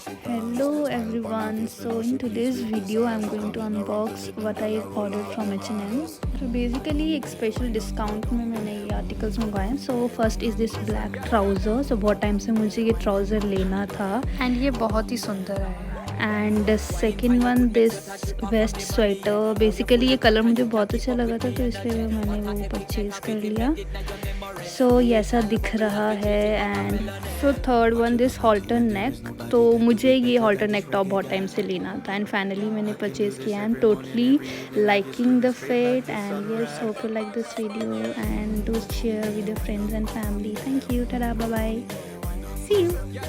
Hello everyone. So in today's video I'm going to unbox what I ordered from H&M. So basically एक special discount में मैंने ये articles मंगवाए हैं. So first is this black trouser. So बहुत time से मुझे ये ट्राउज़र लेना था एंड ये बहुत ही सुंदर है. And second one this vest sweater. Basically ये कलर मुझे बहुत अच्छा लगा था तो इसलिए मैंने वो परचेज़ कर लिया. सो ये ऐसा दिख रहा है. And so third one this halter neck. तो मुझे ये हॉल्टर नेक टॉप बहुत टाइम से लेना था एंड फाइनली मैंने परचेज़ किया. I am totally liking the fit and yes, hope you like this video and do share with your friends and family. Thank you. Tada, bye bye. See you.